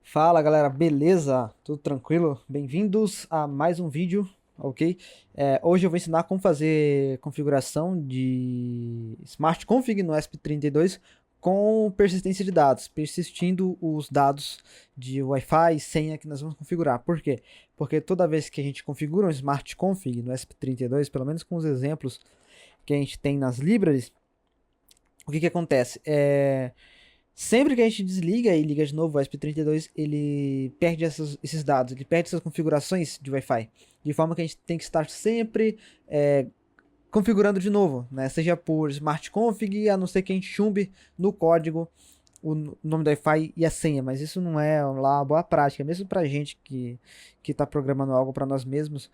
Fala galera, beleza? Tudo tranquilo? Bem-vindos a mais um vídeo, ok? Hoje eu vou ensinar como fazer configuração de Smart Config no ESP32 com persistência de dados, persistindo os dados de Wi-Fi e senha que nós vamos configurar. Por quê? Porque toda vez que a gente configura um Smart Config no ESP32, pelo menos com os exemplos que a gente tem nas libraries, o que acontece? Sempre que a gente desliga e liga de novo o ESP32, ele perde esses dados, ele perde essas configurações de Wi-Fi. De forma que a gente tem que estar sempre configurando de novo, né? Seja por smart config, a não ser que a gente chumbe no código o nome do Wi-Fi e a senha, mas isso não é lá uma boa prática, mesmo pra gente que está programando algo para nós mesmos.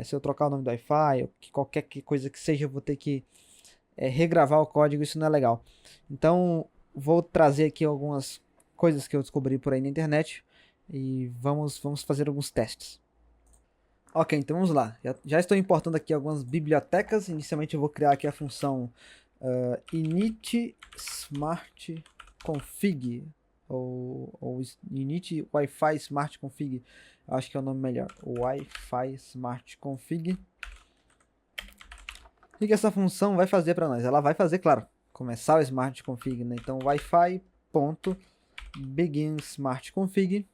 Se eu trocar o nome do Wi-Fi, ou que qualquer coisa que seja, eu vou ter que regravar o código, isso não é legal. Então, vou trazer aqui algumas coisas que eu descobri por aí na internet e vamos fazer alguns testes. Ok, então vamos lá. Já estou importando aqui algumas bibliotecas. Inicialmente eu vou criar aqui a função init smart config ou init wi-fi smart config. Acho que é o nome melhor. Wi-fi smart config. O que essa função vai fazer para nós? Ela vai fazer, claro, começar o smart config, né? Então wi-fi.begin smart config.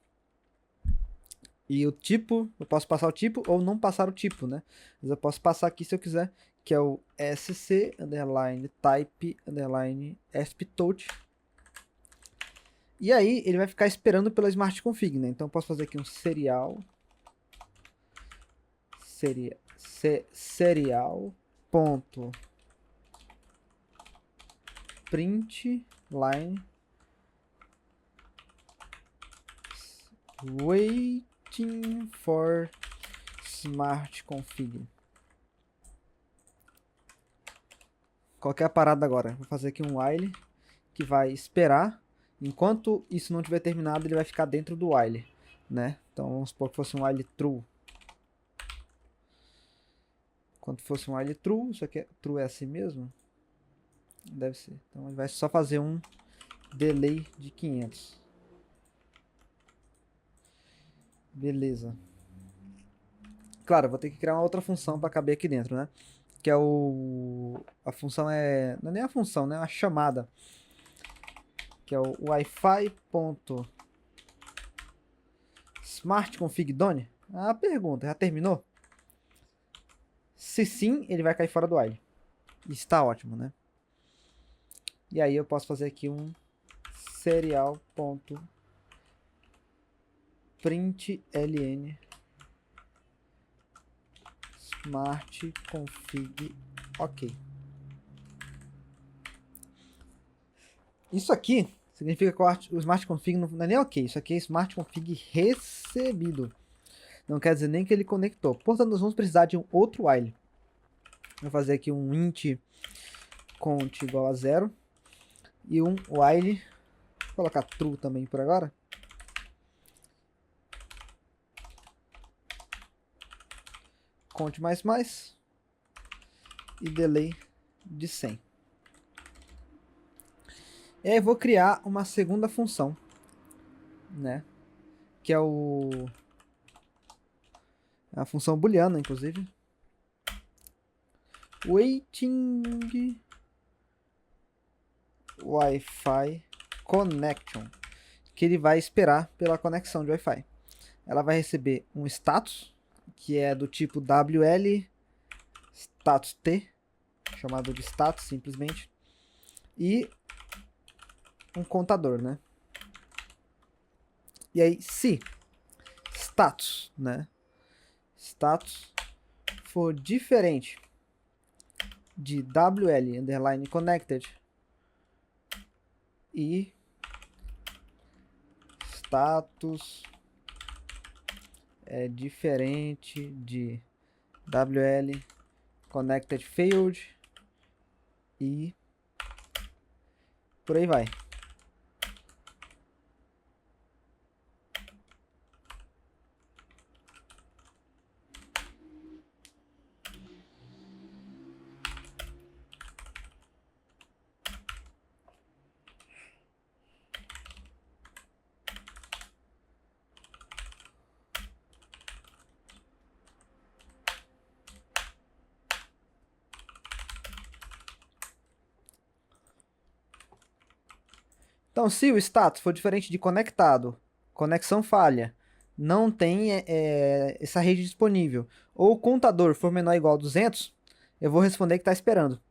E o tipo, eu posso passar o tipo ou não passar o tipo, né? Mas eu posso passar aqui se eu quiser, que é o sc underline type underline asptouch. E aí ele vai ficar esperando pela smart config, né? Então eu posso fazer aqui um serial ponto print line waiting for smart config. Qualquer parada agora. Vou fazer aqui um while que vai esperar. Enquanto isso não tiver terminado, ele vai ficar dentro do while, né? Então vamos supor que fosse um while true. Quando fosse um while true, isso aqui true é assim mesmo? Deve ser. Então ele vai só fazer um delay de 500. Beleza. Claro, vou ter que criar uma outra função para caber aqui dentro, né? Que é a função não é nem a função, né? É uma chamada, que é o wi-fi.smartconfig.done. A pergunta, já terminou? Se sim, ele vai cair fora do while. Está ótimo, né? E aí eu posso fazer aqui um serial.println smart config ok. Isso aqui significa que o smart config não é nem ok, isso aqui é smart config recebido. Não quer dizer nem que ele conectou. Portanto, nós vamos precisar de um outro while. Vou fazer aqui um int count igual a 0 e um while, vou colocar true também por agora. Count mais e delay de 100. E aí eu vou criar uma segunda função, né? Que é a função booleana, inclusive. Waiting Wi-Fi connection, que ele vai esperar pela conexão de Wi-Fi. Ela vai receber um status, que é do tipo WL status T, chamado de status simplesmente, e um contador, né? E aí, se status, né? Status for diferente de WL underline connected e status é diferente de WL connected failed e por aí vai. Então, se o status for diferente de conectado, conexão falha, não tem essa rede disponível, ou o contador for menor ou igual a 200, eu vou responder que está esperando.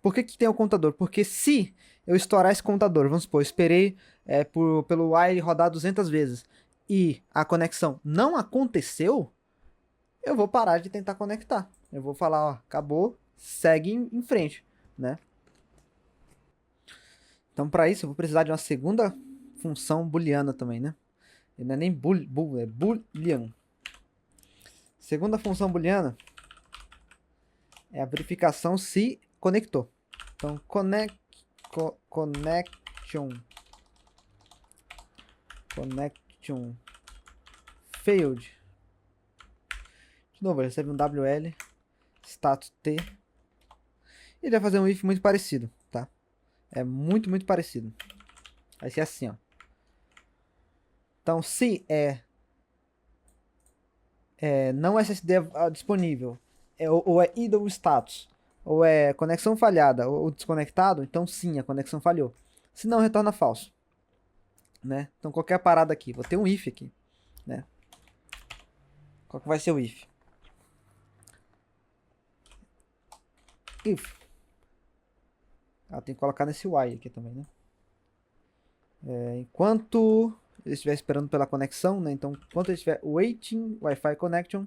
Por que tem o contador? Porque se eu estourar esse contador, vamos supor, eu esperei pelo while rodar 200 vezes e a conexão não aconteceu, eu vou parar de tentar conectar. Eu vou falar, ó, acabou, segue em frente, né? Então, para isso, eu vou precisar de uma segunda função booleana também, né? E não é nem é boolean. Segunda função booleana é a verificação se conectou. Então, connection failed. De novo, recebe um WL status T. E ele vai fazer um if muito parecido, tá? É muito parecido. Vai ser assim, ó. Então, se não SSD disponível, ou é idle status, ou é conexão falhada, ou desconectado, então sim, a conexão falhou. Se não, retorna falso. Né? Então, qualquer parada aqui, vou ter um if aqui. Né? Qual que vai ser o if? If. Tem que colocar nesse while aqui também, né? Enquanto ele estiver esperando pela conexão, né? Então, enquanto ele estiver waiting Wi-Fi connection,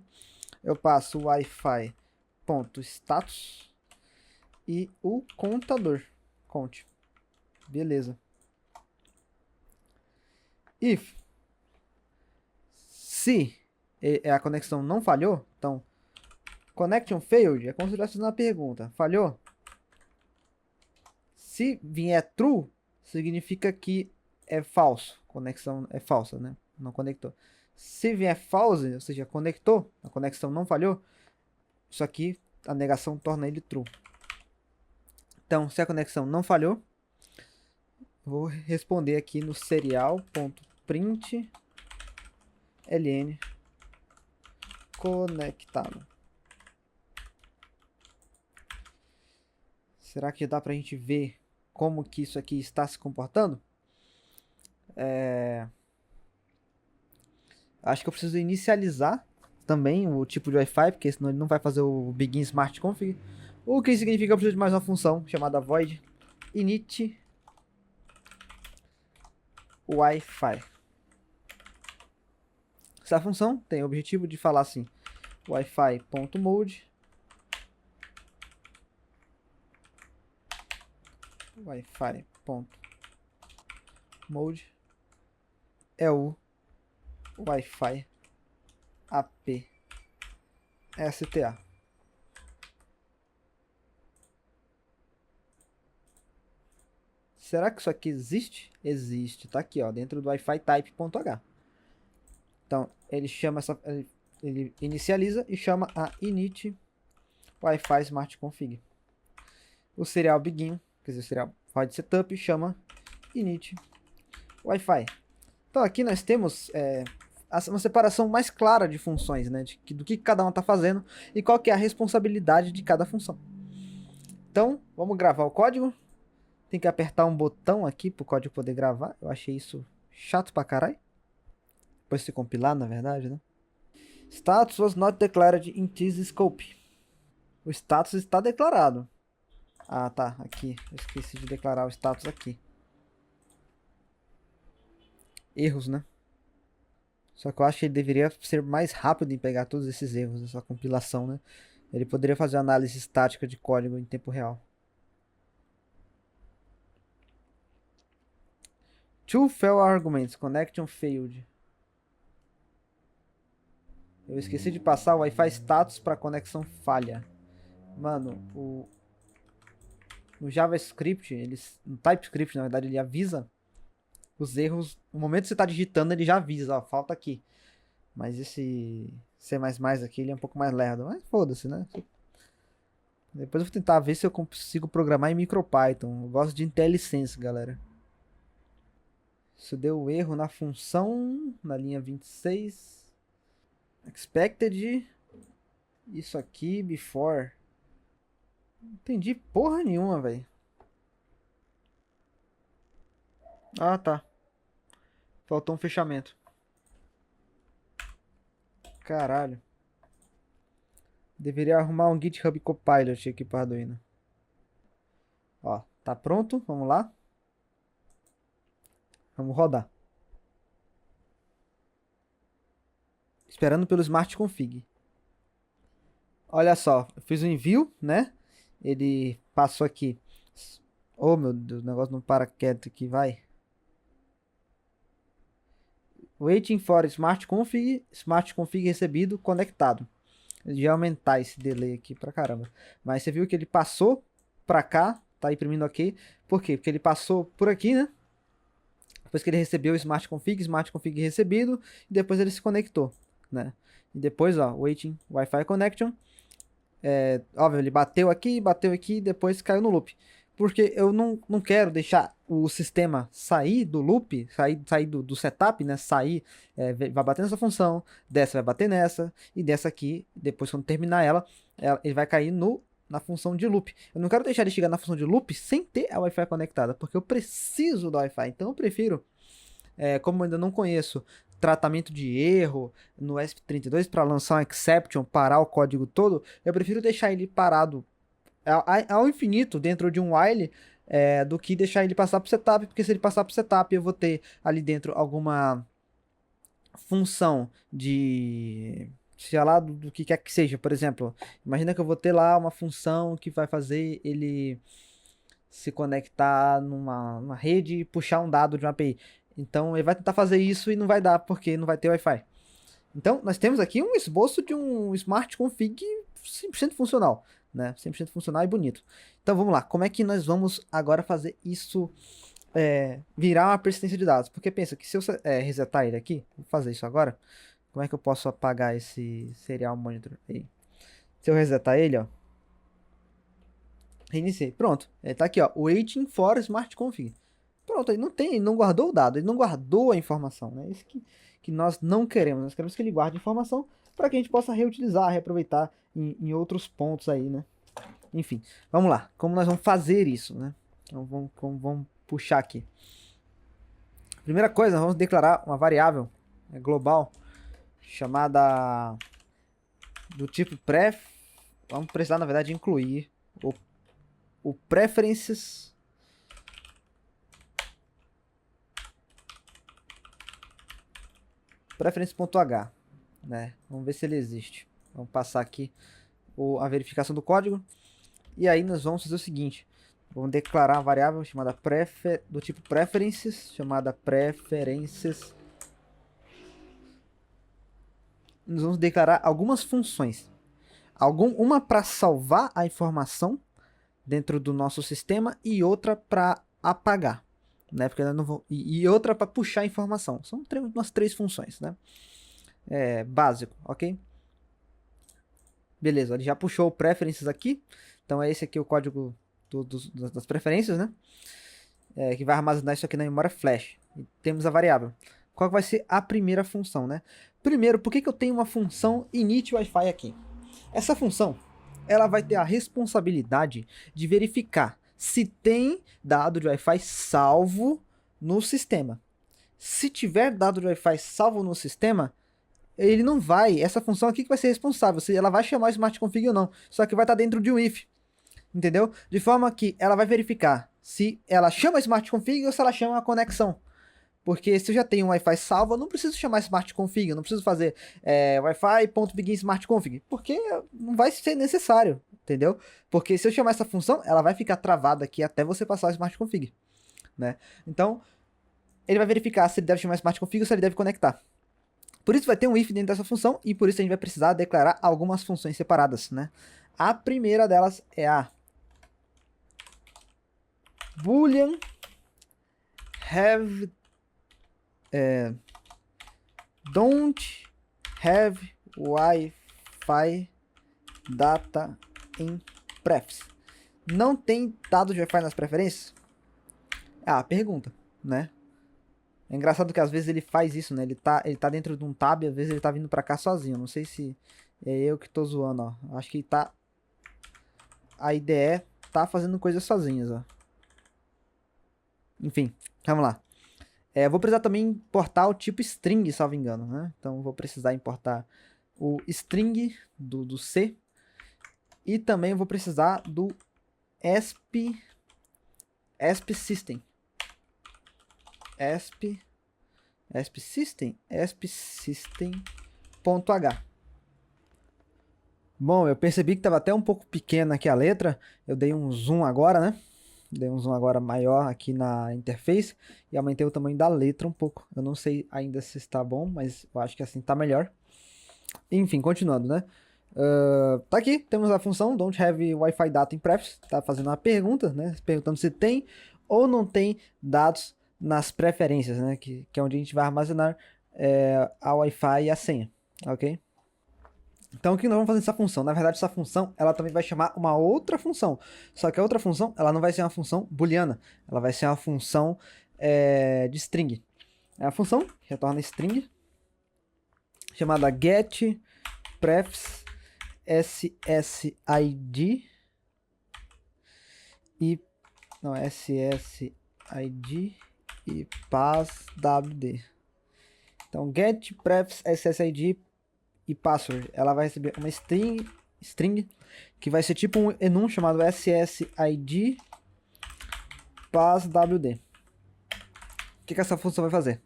eu passo o Wi-Fi.status e o contador. Conte. Beleza. If. Se a conexão não falhou, então, connection failed é como se estivesse fazendo uma pergunta. Falhou? Se vier true, significa que é falso. Conexão é falsa, né? Não conectou. Se vier false, ou seja, conectou, a conexão não falhou, isso aqui, a negação torna ele true. Então, se a conexão não falhou, vou responder aqui no serial.print ln conectado. Será que dá pra gente ver como que isso aqui está se comportando? Acho que eu preciso inicializar também o tipo de Wi-Fi, porque senão ele não vai fazer o begin smart config. O que significa que eu preciso de mais uma função chamada void init Wi-Fi. Essa função tem o objetivo de falar assim: Wi-Fi.mode Wi-Fi.mode é o Wi-Fi AP STA. Será que isso aqui existe? Existe, tá aqui, ó, dentro do Wi-Fi type.h. Então, ele chama ele inicializa e chama a init Wi-Fi smart config. O serial begin, quer dizer, o serial void setup chama init Wi-Fi. Então, aqui nós temos uma separação mais clara de funções, né, do que cada uma está fazendo e qual que é a responsabilidade de cada função. Então, vamos gravar o código. Tem que apertar um botão aqui para o código poder gravar. Eu achei isso chato pra caralho. Depois de se compilar, na verdade, né? Status was not declared in this scope. O status está declarado. Ah, tá. Aqui. Eu esqueci de declarar o status aqui. Erros, né? Só que eu acho que ele deveria ser mais rápido em pegar todos esses erros dessa compilação, né? Ele poderia fazer análise estática de código em tempo real. Two fail arguments. Connection failed. Eu esqueci de passar o Wi-Fi status para conexão falha. Mano, no JavaScript, no TypeScript, na verdade, ele avisa os erros. No momento que você está digitando, ele já avisa, ó, falta aqui. Mas esse C++ aqui, ele é um pouco mais lerdo. Mas foda-se, né? Depois eu vou tentar ver se eu consigo programar em MicroPython. Eu gosto de IntelliSense, galera. Isso deu erro na função, na linha 26. Expected. Isso aqui, before. Não entendi porra nenhuma, velho. Ah, tá. Faltou um fechamento. Caralho. Deveria arrumar um GitHub Copilot aqui para Arduino. Ó, tá pronto? Vamos lá. Vamos rodar. Esperando pelo Smart Config. Olha só, eu fiz o envio, né? Ele passou aqui. Oh, meu Deus, o negócio não para quieto aqui, vai. Waiting for Smart Config recebido, conectado. Eu ia aumentar esse delay aqui pra caramba. Mas você viu que ele passou pra cá, tá imprimindo aqui. Por quê? Porque ele passou por aqui, né? Depois que ele recebeu o Smart Config recebido, e depois ele se conectou, né? E depois, ó, waiting Wi-Fi connection. Óbvio, ele bateu aqui, depois caiu no loop. Porque eu não quero deixar o sistema sair do loop, sair do setup, né? Sair, vai bater nessa função, dessa vai bater nessa, e dessa aqui, depois quando terminar ele vai cair na função de loop. Eu não quero deixar ele chegar na função de loop sem ter a Wi-Fi conectada, porque eu preciso do Wi-Fi. Então eu prefiro, como eu ainda não conheço tratamento de erro no ESP32 para lançar um exception, parar o código todo, eu prefiro deixar ele parado ao infinito dentro de um while do que deixar ele passar para o setup, porque se ele passar para o setup eu vou ter ali dentro alguma função de sei lá do que quer que seja. Por exemplo, imagina que eu vou ter lá uma função que vai fazer ele se conectar numa rede e puxar um dado de uma API. Então ele vai tentar fazer isso e não vai dar porque não vai ter Wi-Fi. Então nós temos aqui um esboço de um Smart Config 100% funcional, né? 100% funcional e bonito. Então vamos lá, como é que nós vamos agora fazer isso virar uma persistência de dados? Porque pensa que se eu resetar ele aqui, vou fazer isso agora, como é que eu posso apagar esse serial monitor aí? Se eu resetar ele, ó, reiniciei. Pronto. Ele tá aqui, ó. Waiting for Smart Config. Pronto, ele não guardou o dado, ele não guardou a informação, né? Isso que nós não queremos. Nós queremos que ele guarde informação para que a gente possa reutilizar, reaproveitar em outros pontos aí, né? Enfim, vamos lá. Como nós vamos fazer isso, né? Então vamos puxar aqui. Primeira coisa, vamos declarar uma variável global chamada do tipo pref. Vamos precisar, na verdade, incluir o preferences preference.h, né? Vamos ver se ele existe. Vamos passar aqui a verificação do código. E aí nós vamos fazer o seguinte. Vamos declarar uma variável chamada do tipo preferences, chamada preferences. Nós vamos declarar algumas funções. Uma para salvar a informação dentro do nosso sistema e outra para apagar, né? Porque não vou, e outra para puxar a informação. São umas 3 funções, né? Básico, ok? Beleza, ele já puxou o preferences aqui. Então é esse aqui o código das preferências, né? Que vai armazenar isso aqui na memória flash. E temos a variável. Qual vai ser a primeira função, né? Primeiro, por que eu tenho uma função init Wi-Fi aqui? Essa função, ela vai ter a responsabilidade de verificar se tem dado de Wi-Fi salvo no sistema. Se tiver dado de Wi-Fi salvo no sistema, ele não vai, essa função aqui que vai ser responsável, se ela vai chamar o Smart Config ou não, só que vai estar dentro de um if, entendeu? De forma que ela vai verificar se ela chama Smart Config ou se ela chama a conexão. Porque se eu já tenho um Wi-Fi salvo, eu não preciso chamar Smart Config, eu não preciso fazer Wi-Fi.begin Smart Config, porque não vai ser necessário, entendeu? Porque se eu chamar essa função, ela vai ficar travada aqui até você passar o Smart Config, né? Então, ele vai verificar se ele deve chamar Smart Config ou se ele deve conectar. Por isso vai ter um if dentro dessa função e por isso a gente vai precisar declarar algumas funções separadas, né? A primeira delas é a boolean have don't have Wi-Fi data in prefs. Não tem dado de Wi-Fi nas preferências? Pergunta, né? É engraçado que às vezes ele faz isso, né? Ele tá dentro de um tab e às vezes ele tá vindo pra cá sozinho. Não sei se é eu que tô zoando, ó. Acho que a IDE tá fazendo coisas sozinhas, ó. Enfim, vamos lá. Eu vou precisar também importar o tipo string, salvo engano, né? Então vou precisar importar o string do C. E também vou precisar do esp system. esp system.h. Bom, eu percebi que estava até um pouco pequena aqui a letra. Eu dei um zoom agora, né? Dei um zoom agora maior aqui na interface e aumentei o tamanho da letra um pouco. Eu não sei ainda se está bom, mas eu acho que assim está melhor. Enfim, continuando, né? Tá aqui, temos a função don't have Wi-Fi data in preferences. Tá fazendo uma pergunta, né? Perguntando se tem ou não tem dados nas preferências, né? Que é onde a gente vai armazenar a Wi-Fi e a senha, ok? Então, o que nós vamos fazer nessa função? Na verdade, essa função, ela também vai chamar uma outra função. Só que a outra função, ela não vai ser uma função booleana. Ela vai ser uma função de string. É a função que retorna string, chamada getPrefs ssid e ssid e passwd. Então, getPrefs ssid e password, ela vai receber uma string que vai ser tipo um enum chamado ssid passwd. O que essa função vai fazer?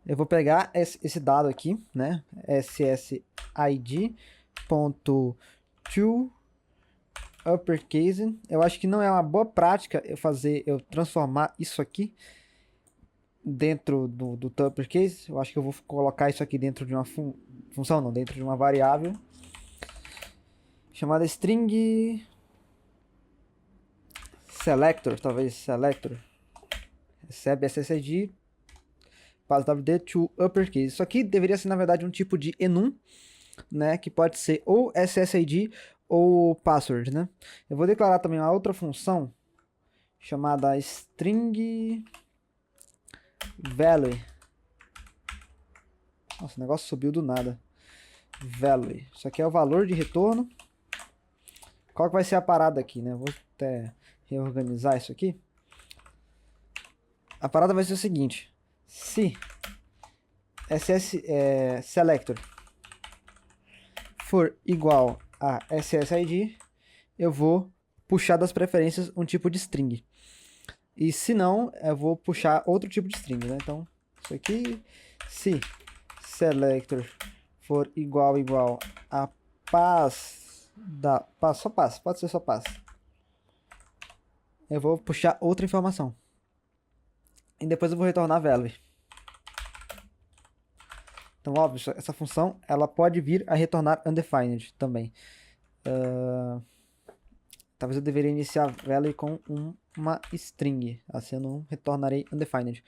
Eu vou pegar esse dado aqui, né? ssid.toUppercase. Eu acho que não é uma boa prática eu transformar isso aqui dentro do uppercase. Eu acho que eu vou colocar isso aqui dentro de uma função, não, dentro de uma variável chamada string selector, talvez selector. Recebe SSID passwd to uppercase. Isso aqui deveria ser, na verdade, um tipo de enum, né, que pode ser ou SSID ou password, né? Eu vou declarar também uma outra função chamada string value. Nossa, o negócio subiu do nada. Value. Isso aqui é o valor de retorno. Qual que vai ser a parada aqui, né? Vou até reorganizar isso aqui. A parada vai ser o seguinte. Se selector for igual a SSID, eu vou puxar das preferências um tipo de string. E se não, eu vou puxar outro tipo de string, né? Então, isso aqui, se selector for igual a só pass, pode ser só pass. Eu vou puxar outra informação. E depois eu vou retornar value. Então, óbvio, essa função ela pode vir a retornar undefined também. Talvez eu deveria iniciar value com uma string. Assim eu não retornarei undefined.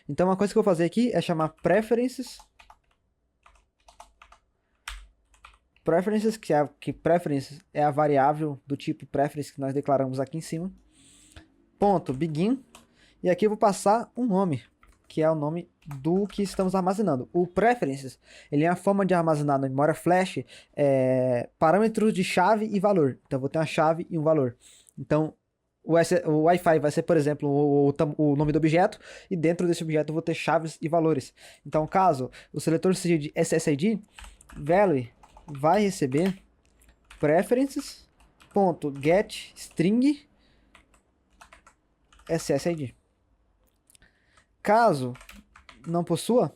Então, uma coisa que eu vou fazer aqui é chamar preferences. Preferences, preferences é a variável do tipo preference que nós declaramos aqui em cima. Ponto begin. E aqui eu vou passar um nome, que é o nome do que estamos armazenando. O preferences, ele é a forma de armazenar na memória flash parâmetros de chave e valor. Então eu vou ter uma chave e um valor. Então o Wi-Fi vai ser, por exemplo, o nome do objeto, e dentro desse objeto eu vou ter chaves e valores. Então, caso o seletor seja de SSID, value vai receber preferences.getString SSID. Caso não possua,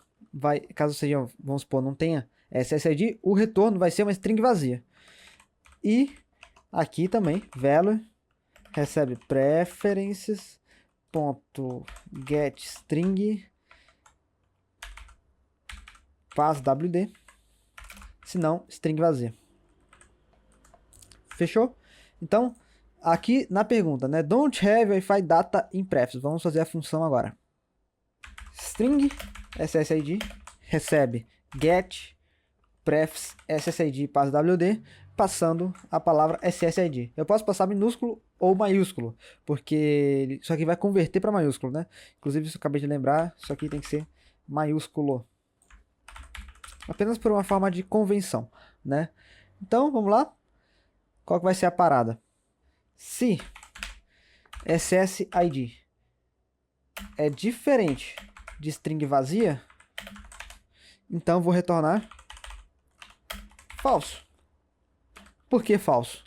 caso seja, vamos supor, não tenha SSID, o retorno vai ser uma string vazia. E aqui também, value recebe preferences.getString passwd, se não, string vazia. Fechou? Então, aqui na pergunta, né? Don't have Wi-Fi data in preferences. Vamos fazer a função agora. String SSID recebe get prefs SSID passwd, passando a palavra SSID. Eu posso passar minúsculo ou maiúsculo, porque isso aqui vai converter para maiúsculo, né? Inclusive, isso eu acabei de lembrar, isso aqui tem que ser maiúsculo. Apenas por uma forma de convenção, né? Então, vamos lá. Qual que vai ser a parada? Se SSID é diferente de string vazia, então eu vou retornar falso. Por que falso?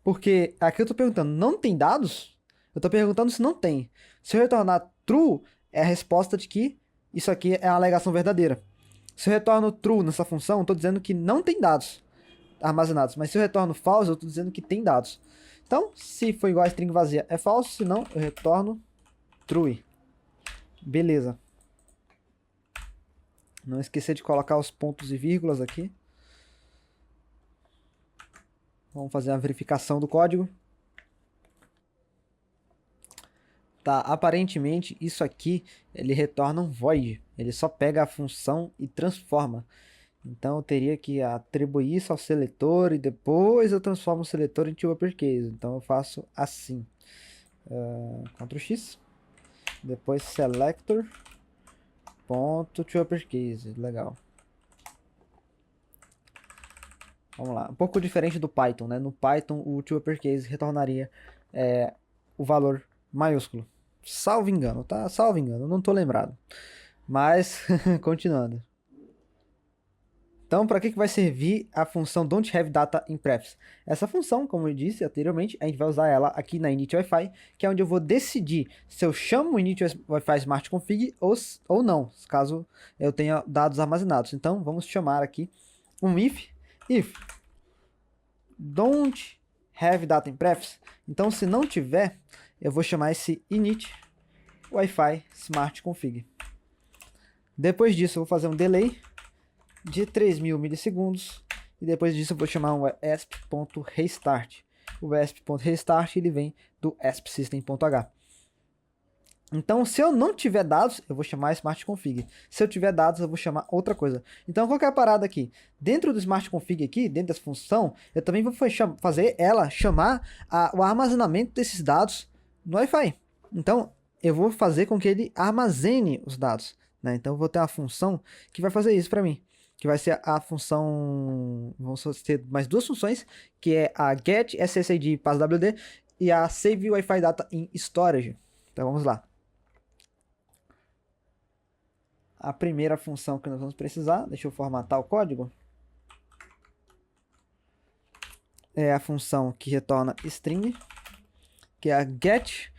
Porque aqui eu estou perguntando, não tem dados? Eu estou perguntando se não tem. Se eu retornar true, é a resposta de que isso aqui é a alegação verdadeira. Se eu retorno true nessa função, eu estou dizendo que não tem dados armazenados. Mas se eu retorno false, eu estou dizendo que tem dados. Então, se for igual a string vazia, é falso. Se não, eu retorno true. Beleza. Não esquecer de colocar os pontos e vírgulas aqui. Vamos fazer a verificação do código. Tá, aparentemente isso aqui, ele retorna um void. Ele só pega a função e transforma. Então eu teria que atribuir isso ao seletor e depois eu transformo o seletor em uppercase. Então eu faço assim. Ctrl X. Depois selector. Ponto to uppercase. Legal. Vamos lá. Um pouco diferente do Python, né? No Python o to uppercase retornaria o valor maiúsculo. Salvo engano, tá? Salvo engano, não tô lembrado. Mas, continuando. Então, para que vai servir a função don't have data in prefs? Essa função, como eu disse anteriormente, a gente vai usar ela aqui na init Wi-Fi, que é onde eu vou decidir se eu chamo o init Wi-Fi smart config ou não, caso eu tenha dados armazenados. Então, vamos chamar aqui um if don't have data in prefs. Então, se não tiver, eu vou chamar esse init Wi-Fi smart config. Depois disso, eu vou fazer um delay de 3.000 milissegundos. E depois disso eu vou chamar um esp.restart. O esp.restart ele vem do espsystem.h. Então, se eu não tiver dados, eu vou chamar smart config. Se eu tiver dados, eu vou chamar outra coisa. Então, qual que é a parada aqui? Dentro do smart config aqui, dentro dessa função, eu também vou fazer ela chamar o armazenamento desses dados no Wi-Fi. Então, eu vou fazer com que ele armazene os dados, né? Então, eu vou ter uma função que vai fazer isso para mim. Que vai ser a função... Vamos ter mais duas funções, que é a get SSID passwd e a save Wi-Fi data in storage. Então, vamos lá. A primeira função que nós vamos precisar, deixa eu formatar o código, é a função que retorna string, que é a get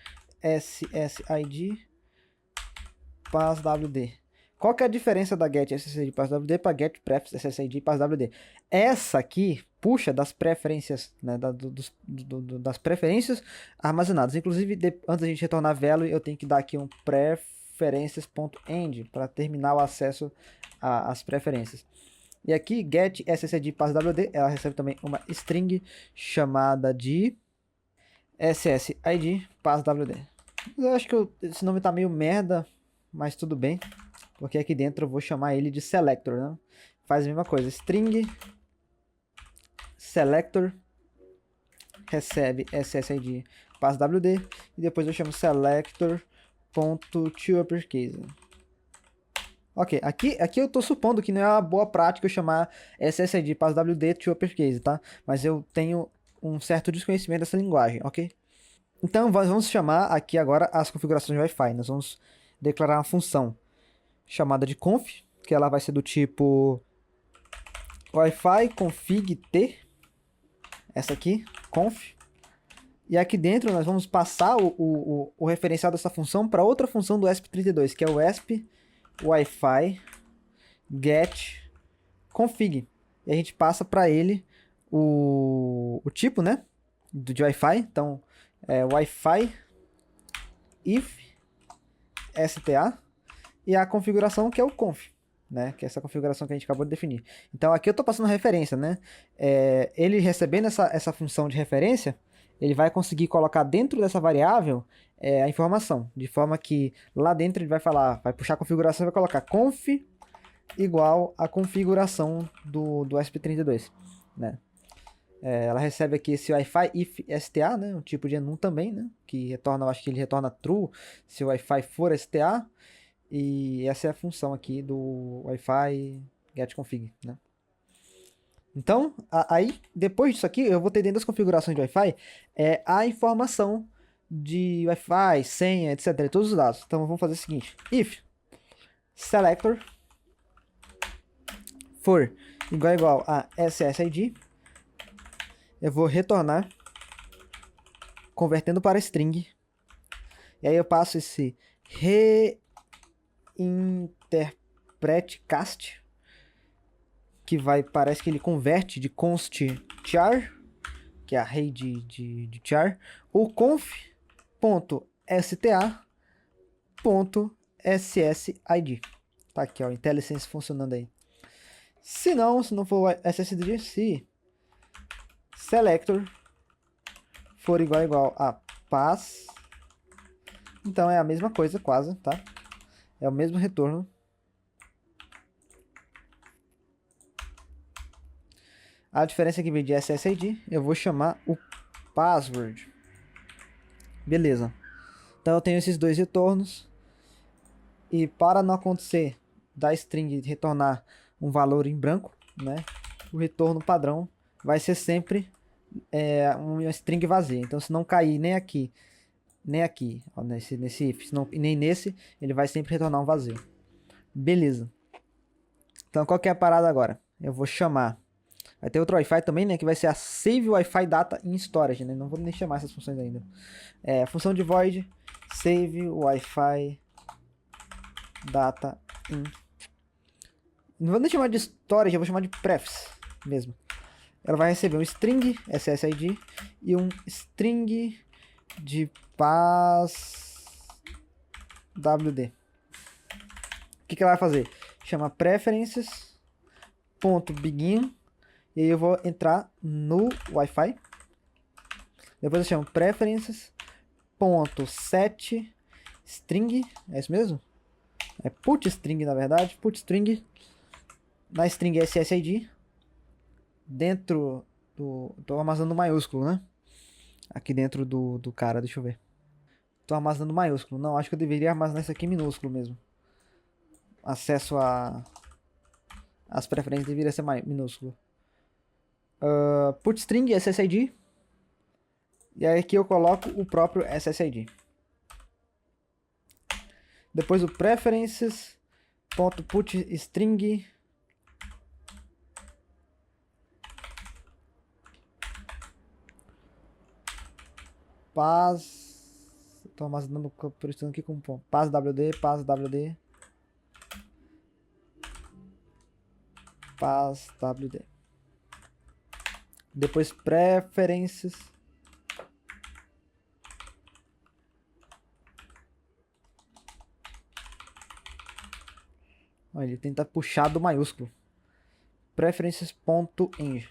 SSID passwd. Qual que é a diferença da get SSID passwd para get prefs SSID passwd? Essa aqui puxa das preferências, né, das preferências armazenadas. Inclusive, antes da gente retornar value, eu tenho que dar aqui um preferences.end para terminar o acesso às preferências. E aqui, get SSID passwd, ela recebe também uma string chamada de SSID passwd. Eu acho que esse nome tá meio merda, mas tudo bem. Porque aqui dentro eu vou chamar ele de selector, né? Faz a mesma coisa. String selector recebe SSID passwd e depois eu chamo selector.toUppercase. Ok, aqui eu tô supondo que não é uma boa prática eu chamar SSID passwd toUppercase, tá? Mas eu tenho um certo desconhecimento dessa linguagem, ok? Então vamos chamar aqui agora as configurações de Wi-Fi. Nós vamos declarar uma função chamada de conf, que ela vai ser do tipo Wi-Fi config t, essa aqui, conf, e aqui dentro nós vamos passar o referencial dessa função para outra função do ESP32, que é o ESP Wi-Fi get config, e a gente passa para ele o tipo, né, de Wi-Fi. Então é Wi-Fi if sta e a configuração que é o conf, né? Que é essa configuração que a gente acabou de definir. Então aqui eu estou passando a referência, né? Ele recebendo essa função de referência, ele vai conseguir colocar dentro dessa variável a informação, de forma que lá dentro ele vai falar, vai puxar a configuração e vai colocar conf igual a configuração do ESP32, né? Ela recebe aqui esse Wi-Fi if sta, né? Um tipo de enum também, né? Que retorna, eu acho que ele retorna true se o Wi-Fi for sta. E essa é a função aqui do Wi-Fi getConfig, né? Então, aí, depois disso aqui, eu vou ter dentro das configurações de Wi-Fi a informação de Wi-Fi, senha, etc. Todos os dados. Então, vamos fazer o seguinte. If selector for igual a SSID, eu vou retornar convertendo para string. E aí eu passo esse reinterpret cast, que parece que ele converte de const char, que é array de char, ou conf.sta.ssid. Tá aqui, ó, IntelliSense funcionando aí. Se não for SSD, se selector for igual a pass, então é a mesma coisa quase, tá? É o mesmo retorno. A diferença é que em vez de SSID, eu vou chamar o password. Beleza. Então eu tenho esses dois retornos. E para não acontecer da string retornar um valor em branco, né? O retorno padrão vai ser sempre uma string vazia. Então se não cair nem aqui, nem aqui, ó, nesse if, nem nesse, ele vai sempre retornar um vazio. Beleza. Então qual que é a parada agora? Eu vou chamar. Vai ter outro Wi-Fi também, né? Que vai ser a Save Wi-Fi Data in Storage, né? Não vou nem chamar essas funções ainda. A função de void Save Wi-Fi Data in. Não vou nem chamar de Storage, eu vou chamar de Prefs mesmo. Ela vai receber um string SSID e um string de passwd. O que ela vai fazer? Chama preferences.begin. E aí eu vou entrar no Wi-Fi. Depois eu chamo preferences.set string. É isso mesmo? É put string, na verdade. Put string na string SSID. Dentro do... Tô armazenando maiúsculo, né? Aqui dentro do cara, deixa eu ver. Tô armazenando maiúsculo. Não, acho que eu deveria armazenar isso aqui em minúsculo mesmo. Acesso as preferências deveria ser minúsculo. Put string SSID. E aí aqui eu coloco o próprio SSID. Depois o preferences.putString pass. Estou armazenando por isso aqui com passwd, passwd, passwd. Depois preferences. Olha, ele tenta puxar do maiúsculo. Preferences.eng.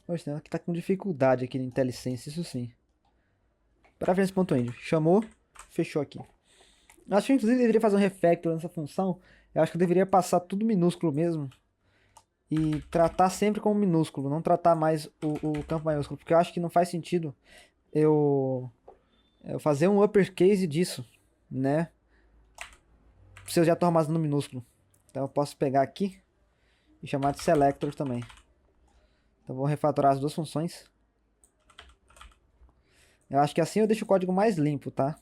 Poxa, aqui tá com dificuldade aqui no IntelliSense, isso sim. Preferences.eng. Chamou, fechou aqui. Eu acho que inclusive deveria fazer um refactor nessa função. Eu acho que eu deveria passar tudo minúsculo mesmo. E tratar sempre como minúsculo, não tratar mais o campo maiúsculo. Porque eu acho que não faz sentido eu fazer um uppercase disso, né? Se eu já estou armazenando minúsculo. Então eu posso pegar aqui e chamar de selector também. Então vou refatorar as duas funções. Eu acho que assim eu deixo o código mais limpo, tá?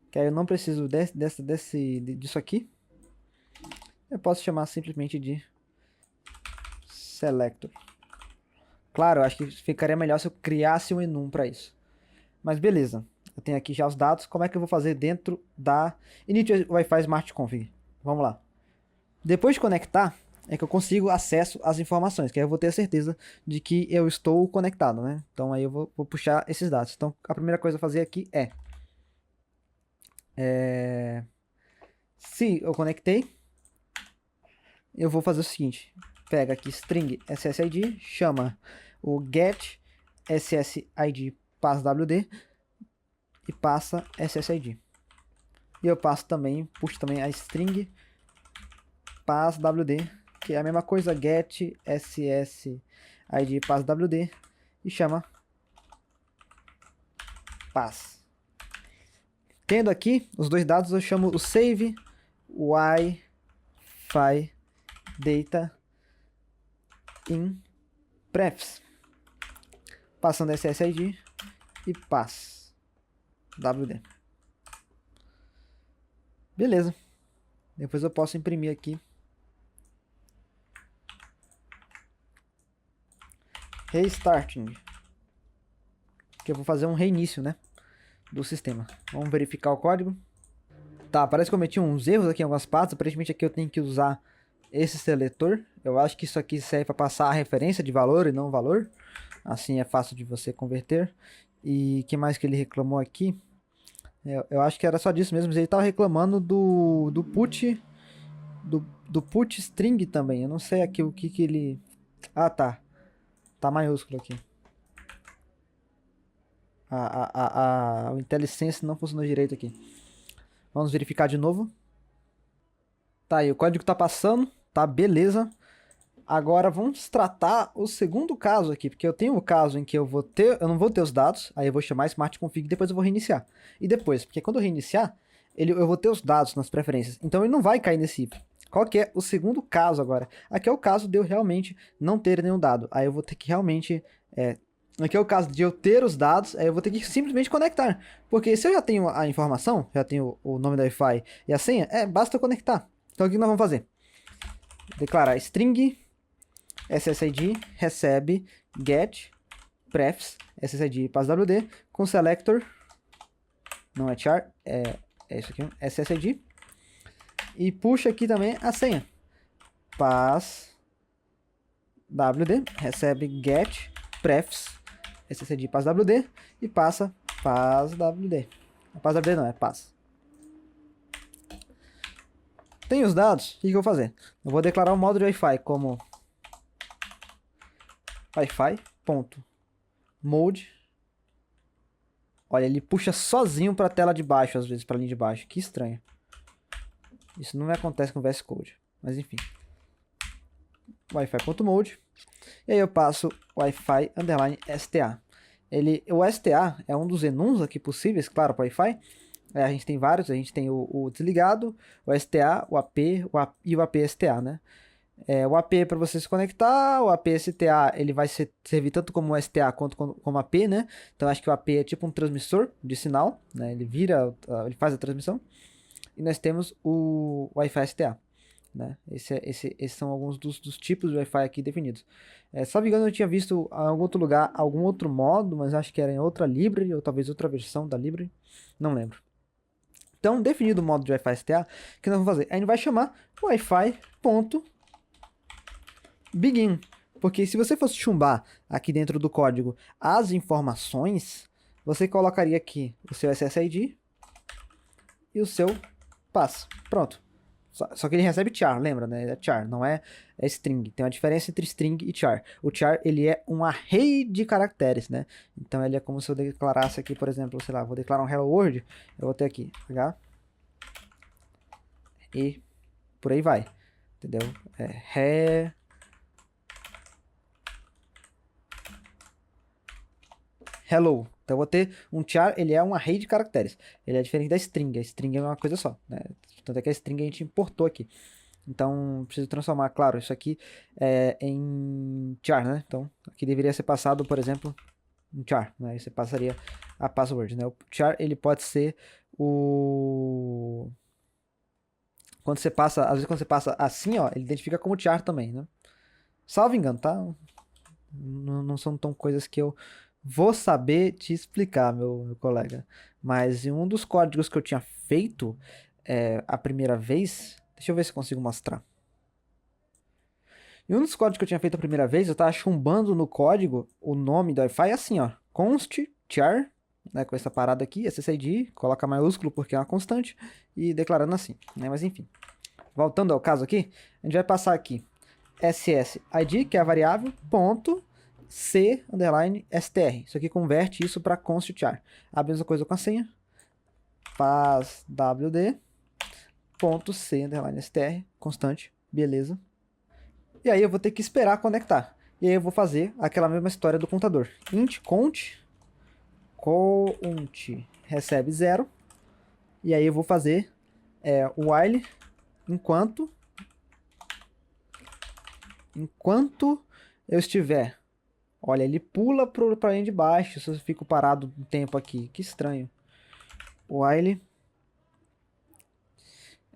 Que aí eu não preciso disso aqui. Eu posso chamar simplesmente de selector. Claro, eu acho que ficaria melhor se eu criasse um enum para isso. Mas beleza. Eu tenho aqui já os dados. Como é que eu vou fazer dentro da init Wi-Fi Smart Config? Vamos lá. Depois de conectar, é que eu consigo acesso às informações, que aí eu vou ter a certeza de que eu estou conectado, né? Então aí eu vou puxar esses dados. Então a primeira coisa a fazer aqui se eu conectei, eu vou fazer o seguinte. Pega aqui string SSID, chama o get SSID passwd e passa SSID. E eu passo também, puxo também a string passwd, que é a mesma coisa, get SSID passwd e chama pass. Tendo aqui os dois dados, eu chamo o save Wi-Fi data in prefs, passando SSID e pass. WD. Beleza. Depois eu posso imprimir aqui. Restarting. Que eu vou fazer um reinício, né? Do sistema. Vamos verificar o código. Tá, parece que eu cometi uns erros aqui em algumas partes. Aparentemente aqui eu tenho que usar esse seletor. Eu acho que isso aqui serve para passar a referência de valor e não valor. Assim é fácil de você converter. E o que mais que ele reclamou aqui? Eu acho que era só disso mesmo. Mas ele estava reclamando do put. Do put string também. Eu não sei aqui o que que ele... Ah, tá. Tá maiúsculo aqui. O IntelliSense não funcionou direito aqui. Vamos verificar de novo. Tá aí, o código tá passando. Tá, beleza. Agora vamos tratar o segundo caso aqui, porque eu tenho o caso em que eu não vou ter os dados, aí eu vou chamar smart config e depois eu vou reiniciar. E depois, porque quando eu reiniciar, eu vou ter os dados nas preferências, então ele não vai cair nesse if. Qual que é o segundo caso agora? Aqui é o caso de eu realmente não ter nenhum dado. Aí eu vou ter que realmente... aqui é o caso de eu ter os dados, aí eu vou ter que simplesmente conectar. Porque se eu já tenho a informação, já tenho o nome da Wi-Fi e a senha, basta eu conectar. Então o que nós vamos fazer? Declarar string SSID recebe get prefs SSID passwd com selector, não é char, é isso aqui, SSID, e puxa aqui também a senha passwd recebe get prefs SSID passwd e passa passwd. Passwd não, é pass. Tem os dados, o que eu vou fazer? Eu vou declarar o modo de Wi-Fi como Wi-Fi.mode. Olha, ele puxa sozinho para a tela de baixo, às vezes, para a linha de baixo. Que estranho. Isso não me acontece com o VS Code. Mas enfim. Wi-Fi.mode. E aí eu passo Wi-Fi _STA. O STA é um dos enums aqui possíveis, claro, para Wi-Fi. A gente tem vários, a gente tem o desligado, o STA, o AP, e o AP-STA, né? O AP para você se conectar, o AP-STA ele vai servir tanto como STA quanto como AP, né? Então acho que o AP é tipo um transmissor de sinal, né? Ele ele faz a transmissão. E nós temos o Wi-Fi STA, né? Esses são alguns dos tipos de Wi-Fi aqui definidos. Se não me engano, eu tinha visto em algum outro lugar algum outro modo, mas acho que era em outra library, ou talvez outra versão da library, não lembro. Então, definido o modo de Wi-Fi STA, o que nós vamos fazer? A gente vai chamar Wi-Fi.begin. Porque se você fosse chumbar aqui dentro do código as informações, você colocaria aqui o seu SSID e o seu pass. Pronto. Só que ele recebe char, lembra, né? É char, não é string. Tem uma diferença entre string e char. O char, ele é um array de caracteres, né? Então ele é como se eu declarasse aqui, por exemplo, sei lá, vou declarar um hello world, eu vou ter aqui H e por aí vai, entendeu? Hello. Então eu vou ter um char, ele é um array de caracteres. Ele é diferente da string. A string é uma coisa só, né? Tanto é que a string a gente importou aqui. Então, preciso transformar, claro, isso aqui em char, né? Então, aqui deveria ser passado, por exemplo, um char, né? Aí você passaria a password, né? O char, ele pode ser quando você passa, às vezes quando você passa assim, ó, ele identifica como char também, né? Salvo engano, tá? Não são tão coisas que eu vou saber te explicar, meu colega. Mas em um dos códigos que eu tinha feito a primeira vez... Deixa eu ver se eu consigo mostrar. Em um dos códigos que eu tinha feito a primeira vez, eu estava chumbando no código o nome do Wi-Fi assim, ó. Const char, né, com essa parada aqui, SSID, coloca maiúsculo porque é uma constante, e declarando assim, né? Mas enfim. Voltando ao caso aqui, a gente vai passar aqui SSID, que é a variável, ponto, C, underline, str. Isso aqui converte isso para const char. A mesma coisa com a senha. Passwd, ponto, C, underline, str, constante, beleza. E aí eu vou ter que esperar conectar. E aí eu vou fazer aquela mesma história do contador. Int count recebe 0. E aí eu vou fazer while enquanto eu estiver. Olha, ele pula para a linha de baixo se eu fico parado um tempo aqui. Que estranho. while.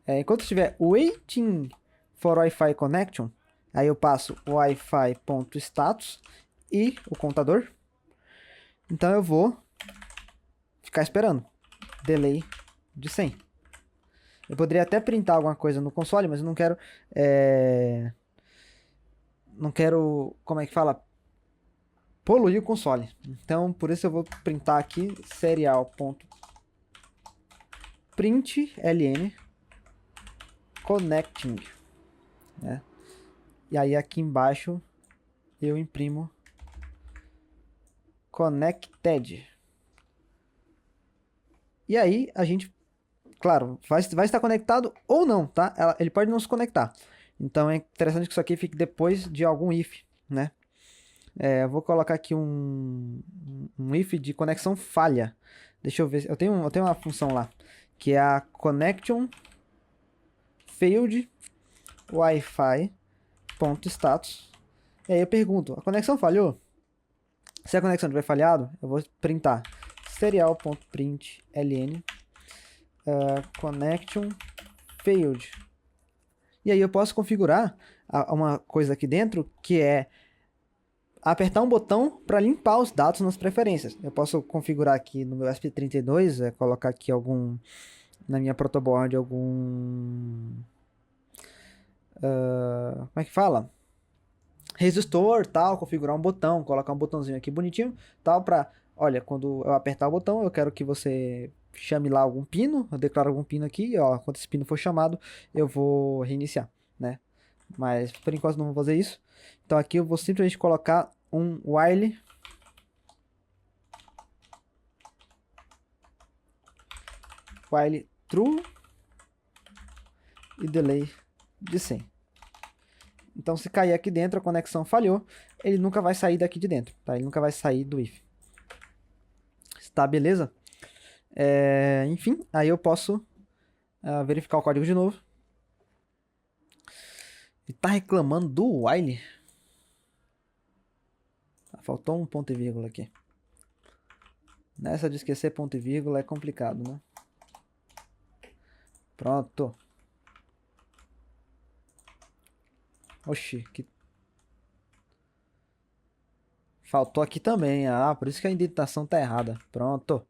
Enquanto estiver waiting for Wi-Fi connection, aí eu passo Wi-Fi.status e o contador. Então eu vou ficar esperando. Delay de 100. Eu poderia até printar alguma coisa no console, mas eu não quero... Não quero... Como é que fala? Poluir o console. Então, por isso eu vou printar aqui serial.println connecting, né? E aí aqui embaixo eu imprimo connected. E aí a gente, claro, vai estar conectado ou não, tá? Ele pode não se conectar. Então é interessante que isso aqui fique depois de algum if, né? Eu vou colocar aqui um if de conexão falha. Deixa eu ver. Eu tenho uma função lá, que é a connection failed Wi-Fi.status. E aí eu pergunto, a conexão falhou? Se a conexão tiver falhado, eu vou printar serial.println connection failed. E aí eu posso configurar uma coisa aqui dentro, que é apertar um botão para limpar os dados nas preferências. Eu posso configurar aqui no meu ESP32, colocar aqui na minha protoboard como é que fala? Resistor, tal, configurar um botão, colocar um botãozinho aqui bonitinho, tal, para, olha, quando eu apertar o botão, eu quero que você chame lá algum pino, eu declaro algum pino aqui, ó, quando esse pino for chamado, eu vou reiniciar, né? Mas por enquanto não vou fazer isso. Então aqui eu vou simplesmente colocar um while true e delay de 100. Então se cair aqui dentro, a conexão falhou, ele nunca vai sair daqui de dentro, tá? Ele nunca vai sair do if. Tá, beleza? Enfim, aí eu posso verificar o código de novo. Ele tá reclamando do while. Faltou um ponto e vírgula aqui. Nessa de esquecer ponto e vírgula é complicado, né? Pronto. Oxi, que... Faltou aqui também. Por isso que a indentação tá errada. Pronto.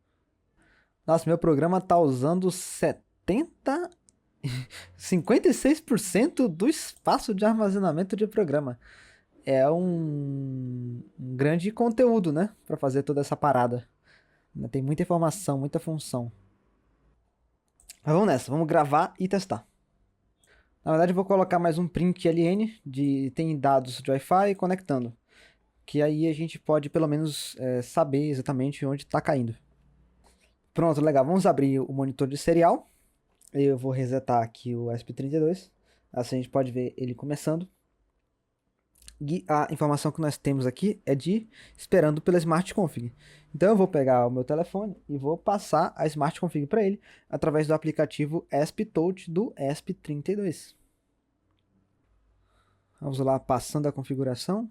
Nossa, meu programa tá usando 56% do espaço de armazenamento de programa. É um grande conteúdo, né? Pra fazer toda essa parada. Tem muita informação, muita função. Mas vamos nessa, vamos gravar e testar. Na verdade, eu vou colocar mais um println de tem dados de Wi-Fi conectando. Que aí a gente pode, pelo menos, saber exatamente onde está caindo. Pronto, legal. Vamos abrir o monitor de serial. Eu vou resetar aqui o ESP32. Assim a gente pode ver ele começando. E a informação que nós temos aqui é de esperando pela Smart Config. Então eu vou pegar o meu telefone e vou passar a Smart Config para ele através do aplicativo ESP Touch do ESP32. Vamos lá, passando a configuração.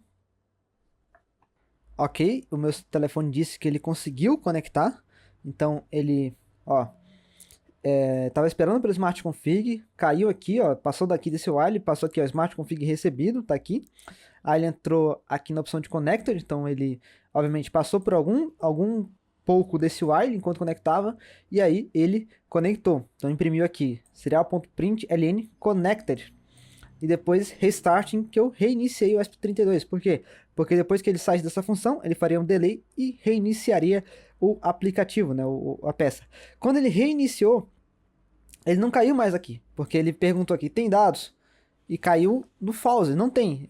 Ok, o meu telefone disse que ele conseguiu conectar. Então ele, tava esperando pelo Smart Config, caiu aqui, passou daqui desse while, passou aqui, Smart Config recebido, tá aqui. Aí ele entrou aqui na opção de Connected, então ele, obviamente, passou por algum pouco desse while enquanto conectava, e aí ele conectou. Então imprimiu aqui, serial.println connected. E depois restarting, que eu reiniciei o ESP32. Por quê? Porque depois que ele saísse dessa função, ele faria um delay e reiniciaria o aplicativo, né, a peça. Quando ele reiniciou, ele não caiu mais aqui, porque ele perguntou aqui, tem dados? E caiu no false, não tem.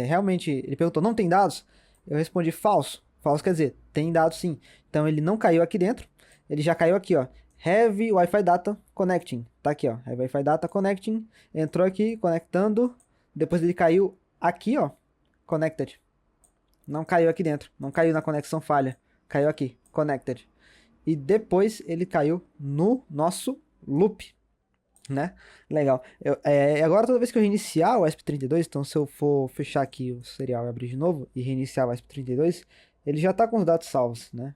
Realmente, ele perguntou, não tem dados? Eu respondi falso. Falso quer dizer, tem dados sim. Então ele não caiu aqui dentro, ele já caiu aqui, Have Wi-Fi Data Connecting. Tá aqui, Have Wi-Fi Data Connecting. Entrou aqui, conectando. Depois ele caiu aqui, Connected. Não caiu aqui dentro. Não caiu na conexão falha. Caiu aqui, Connected. E depois ele caiu no nosso loop, né? Legal. Agora toda vez que eu reiniciar o ESP32, então se eu for fechar aqui o serial e abrir de novo e reiniciar o ESP32, ele já tá com os dados salvos, né?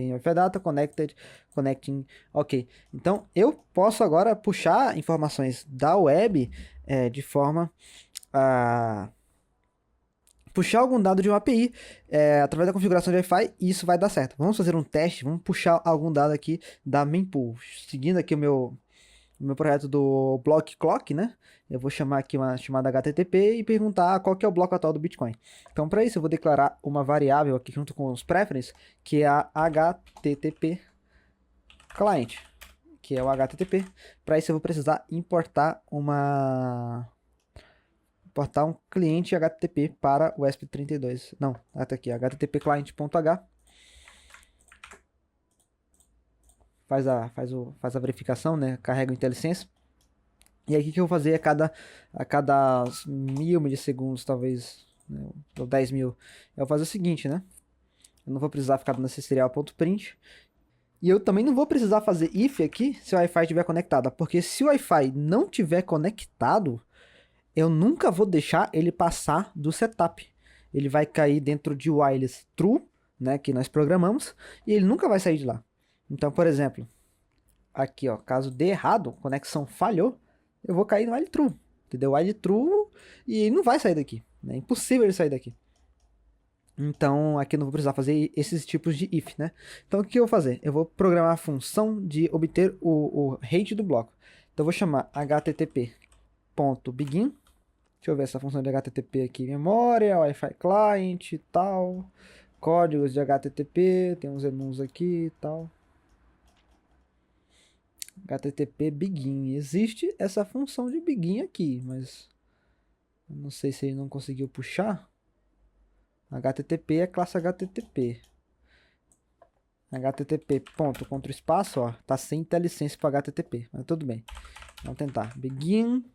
tem Wi-Fi Data, Connected, Connecting, ok. Então, eu posso agora puxar informações da web de forma a puxar algum dado de uma API através da configuração de Wi-Fi e isso vai dar certo. Vamos fazer um teste, vamos puxar algum dado aqui da mempool. Seguindo aqui o meu projeto do Block Clock, né? Eu vou chamar aqui uma chamada HTTP e perguntar qual que é o bloco atual do Bitcoin. Então, para isso, eu vou declarar uma variável aqui junto com os preferences, que é a HTTP client, que é o HTTP. Para isso, eu vou precisar importar um cliente HTTP para o ESP32. Não, até aqui, HTTP client.h. Faz a verificação, né? Carrega o IntelliSense. E aí o que eu vou fazer a cada 1000 milissegundos, talvez, né, ou 10.000, eu vou fazer o seguinte, né? Eu não vou precisar ficar dando esse serial.print. E eu também não vou precisar fazer if aqui se o Wi-Fi estiver conectado, porque se o Wi-Fi não estiver conectado, eu nunca vou deixar ele passar do setup. Ele vai cair dentro de wireless true, né, que nós programamos, e ele nunca vai sair de lá. Então, por exemplo, aqui, ó, caso dê errado, conexão falhou, eu vou cair no while true, entendeu? While true e ele não vai sair daqui, né? É impossível ele sair daqui. Então, aqui eu não vou precisar fazer esses tipos de if, né? Então, o que eu vou fazer? Eu vou programar a função de obter o rate do bloco. Então, eu vou chamar http.begin. Deixa eu ver essa função de HTTP aqui. Memória, Wi-Fi client e tal. Códigos de HTTP. Tem uns enums aqui e tal. HTTP begin. Existe essa função de begin aqui, mas eu não sei se ele não conseguiu puxar. HTTP é classe HTTP. HTTP ponto contra espaço, ó, tá sem IntelliSense para HTTP, mas tudo bem. Vamos tentar. Begin.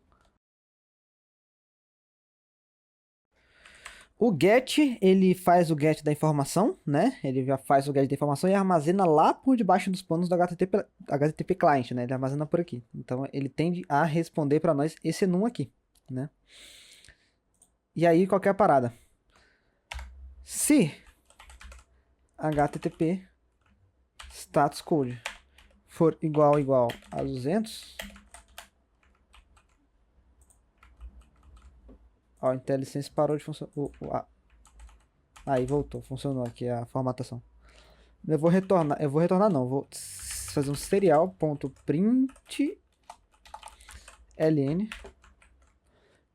O get, ele faz o get da informação, né? Ele já faz o get da informação e armazena lá por debaixo dos panos do HTTP client, né? Ele armazena por aqui. Então, ele tende a responder para nós esse enum aqui, né? E aí, qualquer parada. Se HTTP status code for igual a 200, ó, o IntelliSense parou de funcionar. Aí voltou, funcionou aqui a formatação. Eu vou retornar não, vou fazer um serial.print ln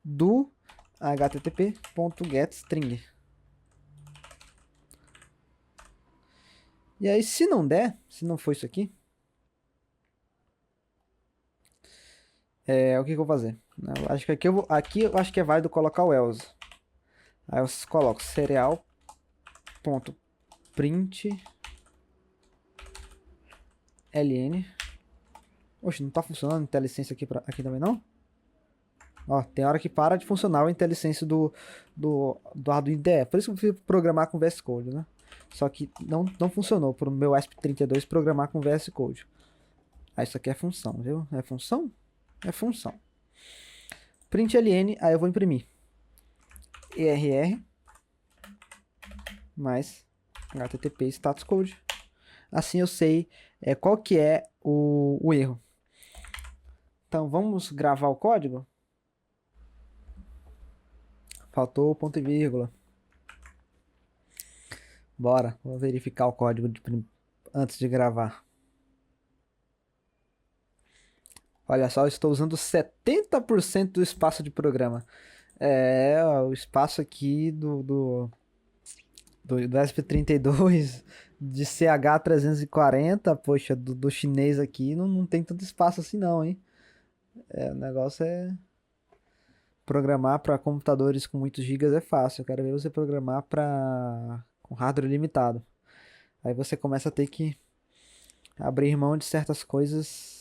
do http.getString. E aí, se não der, se não for isso aqui, o que eu vou fazer? Eu acho que aqui eu acho que é válido colocar o else. Aí eu coloco serial.print ln. Oxe, não tá funcionando o IntelliSense aqui também não? Ó, tem hora que para de funcionar o IntelliSense do Arduino IDE. Por isso que eu fui programar com VS Code, né? Só que não funcionou pro meu ESP32 programar com VS Code. Ah, isso aqui é função, viu? É função? É função. Print ln, aí eu vou imprimir err mais http status code. Assim eu sei qual que é o erro. Então vamos gravar o código. Faltou o ponto e vírgula. Bora, vou verificar o código antes de gravar. Olha só, eu estou usando 70% do espaço de programa. O espaço aqui do ESP32, de CH340, poxa, do chinês aqui, não tem tanto espaço assim não, hein? O negócio é... Programar para computadores com muitos gigas é fácil. Eu quero ver você programar com hardware limitado. Aí você começa a ter que abrir mão de certas coisas.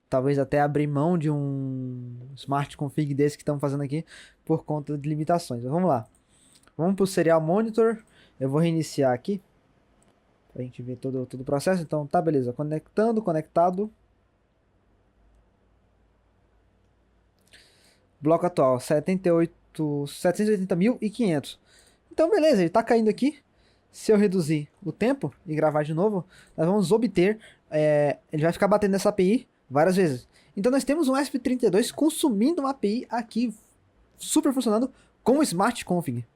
Talvez até abrir mão de um smart config desse que estamos fazendo aqui por conta de limitações. Mas vamos lá. Vamos para o serial monitor. Eu vou reiniciar aqui para a gente ver todo o processo. Então tá, beleza. Conectado. Bloco atual 780.500. Então beleza, ele tá caindo aqui Se eu reduzir o tempo e gravar de novo, nós vamos obter, ele vai ficar batendo nessa API várias vezes. Então nós temos um ESP32 consumindo uma API aqui, super funcionando com o Smart Config.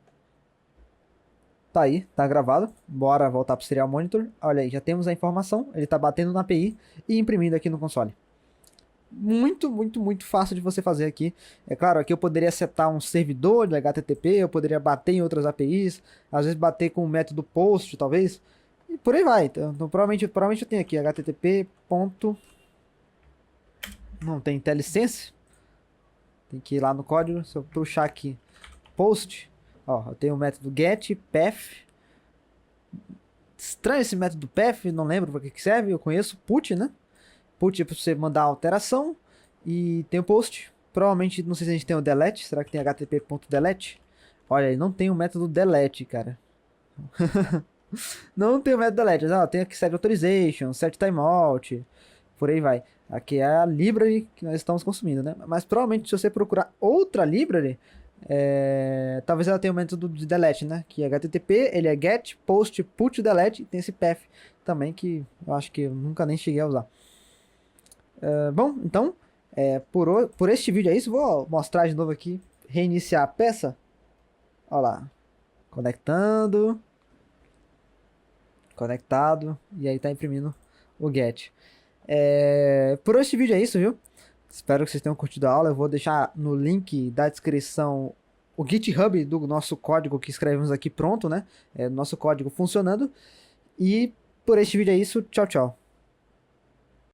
Tá aí, tá gravado. Bora voltar pro Serial Monitor. Olha aí, já temos a informação. Ele tá batendo na API e imprimindo aqui no console. Muito, muito, muito fácil de você fazer aqui. É claro, aqui eu poderia setar um servidor de HTTP, eu poderia bater em outras APIs, às vezes bater com o método POST, talvez, e por aí vai. Então provavelmente eu tenho aqui HTTP. Não tem IntelliSense. Tem que ir lá no código. Se eu puxar aqui POST, ó, eu tenho o método GET, PATH. Estranho esse método PATH, não lembro para que serve, eu conheço. PUT, né? Put é para você mandar alteração. E tem o post. Provavelmente, não sei se a gente tem o delete. Será que tem http.delete? Olha, não tem o método delete, cara. Não tem o método delete. Não, tem aqui set authorization, set timeout. Por aí vai. Aqui é a library que nós estamos consumindo, né? Mas provavelmente, se você procurar outra library, talvez ela tenha o método de delete, né? Que é HTTP, ele é get, post, put, delete. E tem esse path também que eu acho que eu nunca nem cheguei a usar. Bom, então, por este vídeo é isso. Vou mostrar de novo aqui, reiniciar a peça. Olha lá, conectando, conectado, e aí tá imprimindo o get. Por este vídeo é isso, viu? Espero que vocês tenham curtido a aula. Eu vou deixar no link da descrição o GitHub do nosso código que escrevemos aqui pronto, né? Nosso código funcionando. E por este vídeo é isso. Tchau, tchau.